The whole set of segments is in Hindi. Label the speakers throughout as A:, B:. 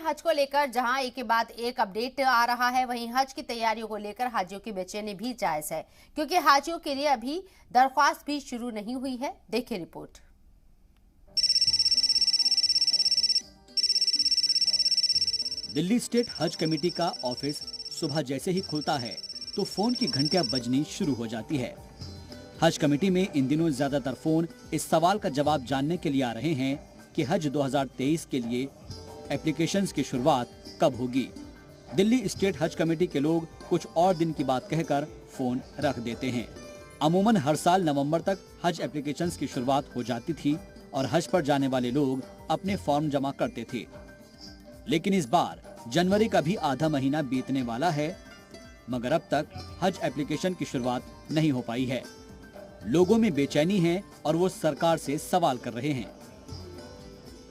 A: हज को लेकर जहां एक के बाद एक अपडेट आ रहा है, वहीं हज की तैयारियों को लेकर हाजियों की बेचैनी भी जायज है, क्योंकि हाजियों के लिए अभी दरख्वास्त भी शुरू नहीं हुई है। देखिए रिपोर्ट।
B: दिल्ली स्टेट हज कमेटी का ऑफिस सुबह जैसे ही खुलता है तो फोन की घंटियां बजनी शुरू हो जाती है। हज कमेटी में इन दिनों ज्यादातर फोन इस सवाल का जवाब जानने के लिए आ रहे हैं कि हज 2023 के लिए एप्लीकेशंस की शुरुआत कब होगी। दिल्ली स्टेट हज कमेटी के लोग कुछ और दिन की बात कहकर फोन रख देते हैं। अमूमन हर साल नवंबर तक हज एप्लीकेशंस की शुरुआत हो जाती थी और हज पर जाने वाले लोग अपने फॉर्म जमा करते थे, लेकिन इस बार जनवरी का भी आधा महीना बीतने वाला है, मगर अब तक हज एप्लीकेशन की शुरुआत नहीं हो पाई है। लोगों में बेचैनी है और वो सरकार से सवाल कर रहे हैं।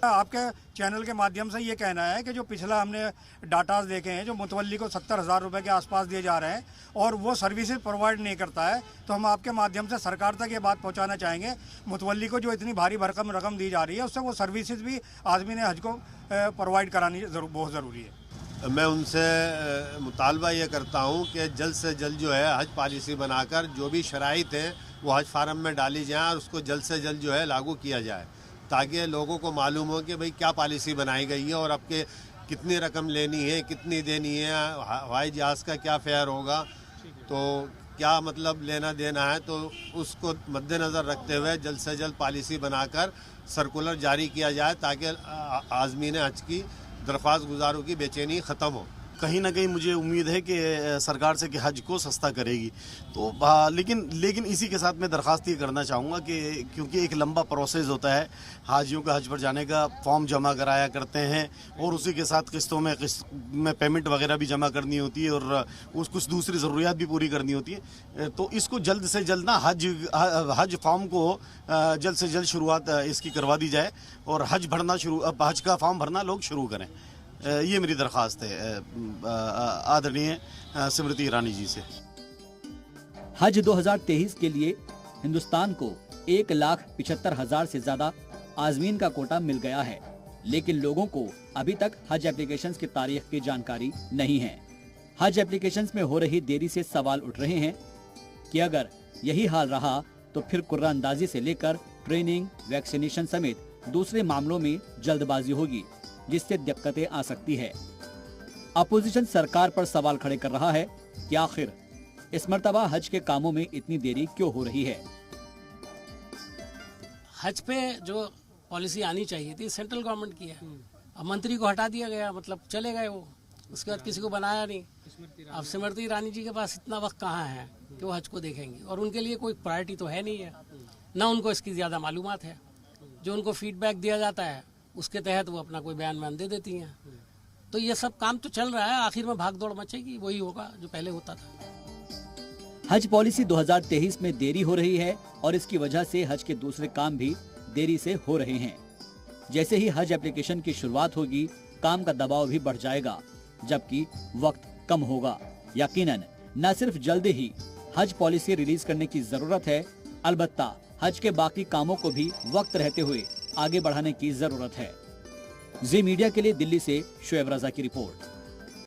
C: आपके चैनल के माध्यम से ये कहना है कि जो पिछला हमने डाटाज देखे हैं, जो मुतवल्ली को 70,000 रुपए के आसपास दिए जा रहे हैं और वो सर्विसेज प्रोवाइड नहीं करता है, तो हम आपके माध्यम से सरकार तक ये बात पहुंचाना चाहेंगे। मुतवल्ली को जो इतनी भारी भरकम रकम दी जा रही है, उससे वो सर्विसेज भी आदमी ने हज को प्रोवाइड करानी बहुत ज़रूरी है।
D: मैं उनसे मुतालबा ये करता हूँ कि जल्द से जल्द जो है हज पॉलिसी बनाकर जो भी शराइत हैं वो हज फार्म में डाली जाए और उसको जल्द से जल्द जो है लागू किया जाए, ताकि लोगों को मालूम हो कि भाई क्या पॉलिसी बनाई गई है और आपके कितनी रकम लेनी है, कितनी देनी है, हवाई जहाज़ का क्या फेयर होगा, तो क्या मतलब लेना देना है। तो उसको मद्देनज़र रखते हुए जल्द से जल्द पॉलिसी बनाकर सर्कुलर जारी किया जाए, ताकि आज़मीन हज की दरख्वास्त गुजारों की बेचैनी ख़त्म हो।
E: कहीं ना कहीं मुझे उम्मीद है कि सरकार से कि हज को सस्ता करेगी, तो लेकिन इसी के साथ मैं दरख्वास्त ये करना चाहूँगा कि क्योंकि एक लंबा प्रोसेस होता है, हाजियों का हज पर जाने का फॉर्म जमा कराया करते हैं और उसी के साथ किस्त में पेमेंट वगैरह भी जमा करनी होती है और कुछ दूसरी ज़रूरियात भी पूरी करनी होती है। तो इसको जल्द से जल्द ना हज फॉर्म को जल्द से जल्द शुरुआत इसकी करवा दी जाए और हज का फॉर्म भरना लोग शुरू करें। ये मेरी दरख्वास्त है आदरणीय स्मृति ईरानी जी से।
B: हज 2023 के लिए हिंदुस्तान को 1,75,000 से ज्यादा आज़मीन का कोटा मिल गया है, लेकिन लोगों को अभी तक हज एप्लीकेशंस की तारीख की जानकारी नहीं है। हज एप्लीकेशंस में हो रही देरी से सवाल उठ रहे हैं कि अगर यही हाल रहा तो फिर कुर्रानंदाजी से लेकर ट्रेनिंग, वैक्सीनेशन समेत दूसरे मामलों में जल्दबाजी होगी, जिससे दिक्कतें आ सकती है। अपोजिशन सरकार पर सवाल खड़े कर रहा है कि आखिर इस मर्तबा हज के कामों में इतनी देरी क्यों हो रही है।
F: हज पे जो पॉलिसी आनी चाहिए थी सेंट्रल गवर्नमेंट की है, अब मंत्री को हटा दिया गया, मतलब चले गए वो, उसके बाद किसी को बनाया नहीं। अब स्मृति ईरानी जी के पास इतना वक्त कहाँ है कि वो हज को देखेंगे, और उनके लिए कोई प्रायोरिटी तो है नहीं है, ना उनको इसकी ज़्यादा मालूमात है। जो उनको फीडबैक दिया जाता है उसके तहत वो अपना कोई बयान दे देती हैं। तो ये सब काम तो चल रहा है, आखिर में भाग दौड़ मचेगी, वही होगा जो पहले होता था।
B: हज पॉलिसी 2023 में देरी हो रही है और इसकी वजह से हज के दूसरे काम भी देरी से हो रहे हैं। जैसे ही हज एप्लीकेशन की शुरुआत होगी, काम का दबाव भी बढ़ जाएगा, जबकि वक्त कम होगा। यकीनन न सिर्फ जल्दी ही हज पॉलिसी रिलीज करने की जरूरत है, अलबत्ता हज के बाकी कामों को भी वक्त रहते हुए आगे बढ़ाने की जरूरत है। जी मीडिया के लिए दिल्ली से शोएब रजा की रिपोर्ट।